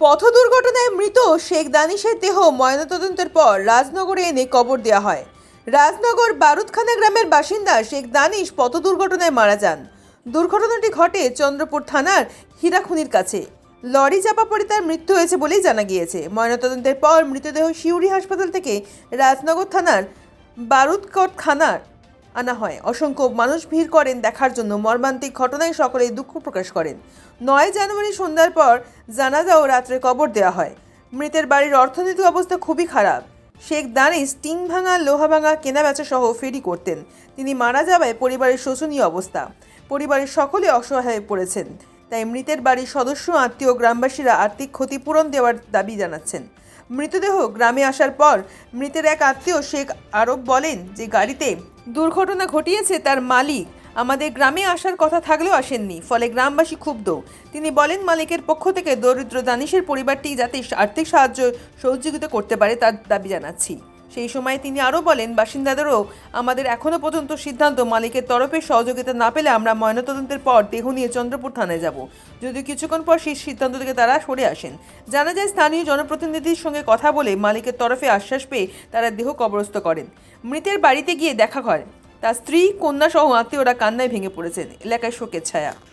পথ দুর্ঘটনায় মৃত শেখ দানিশের দেহ ময়নাতদন্তের পর রাজনগরে এনে কবর দেওয়া হয়। রাজনগর বারুদখানা গ্রামের বাসিন্দা শেখ দানিশ পথ দুর্ঘটনায় মারা যান। দুর্ঘটনাটি ঘটে চন্দ্রপুর থানার হীরাখুনির কাছে। লরি চাপা পড়ে তার মৃত্যু হয়েছে বলেই জানা গিয়েছে। ময়নাতদন্তের পর মৃতদেহ সিউড়ি হাসপাতাল থেকে রাজনগর থানার বারুদকট থানার আনা হয়। অসংখ্য মানুষ ভিড় করেন দেখার জন্য। মর্মান্তিক ঘটনায় সকলেই দুঃখ প্রকাশ করেন। 9 জানুয়ারি সন্ধ্যার পর জানাজা ও রাত্রে কবর দেওয়া হয়। মৃতের বাড়ির অর্থনৈতিক অবস্থা খুবই খারাপ। শেখ দানিশ টিন ভাঙা, লোহা ভাঙা, কেনাবেচা সহ ফেরি করতেন। তিনি মারা যাওয়ায় পরিবারের শোচনীয় অবস্থা। পরিবারের সকলে অসহায় হয়ে পড়েছেন। তাই মৃতের বাড়ির সদস্য, আত্মীয়, গ্রামবাসীরা আর্থিক ক্ষতিপূরণ দেওয়ার দাবি জানাচ্ছেন। মৃতদেহ গ্রামে আসার পর মৃতের এক আত্মীয় শেখ আরব বলেন যে গাড়িতে দুর্ঘটনা ঘটিয়েছে তার মালিক আমাদের গ্রামে আসার কথা থাকলেও আসেননি, ফলে গ্রামবাসী ক্ষুব্ধ। তিনি বলেন মালিকের পক্ষ থেকে দরিদ্র দানিশের পরিবারটি যাতে আর্থিক সাহায্য সহযোগিতা করতে পারে তার দাবি জানাচ্ছি। সেই সময় তিনি আরও বলেন বাসিন্দাদেরও আমাদের এখনও পর্যন্ত সিদ্ধান্ত মালিকের তরফে সহযোগিতা না পেলে আমরা ময়নাতদন্তের পর দেহ নিয়ে চন্দ্রপুর থানায় যাব। যদিও কিছুক্ষণ পর সেই সিদ্ধান্ত থেকে তারা সরে আসেন। জানা যায় স্থানীয় জনপ্রতিনিধির সঙ্গে কথা বলে মালিকের তরফে আশ্বাস পেয়ে তারা দেহ কবরস্থ করেন। মৃতের বাড়িতে গিয়ে দেখা হয় তার স্ত্রী, কন্যা সহ আত্মীয়রা কান্নায় ভেঙে পড়েছেন। এলাকায় শোকের ছায়া।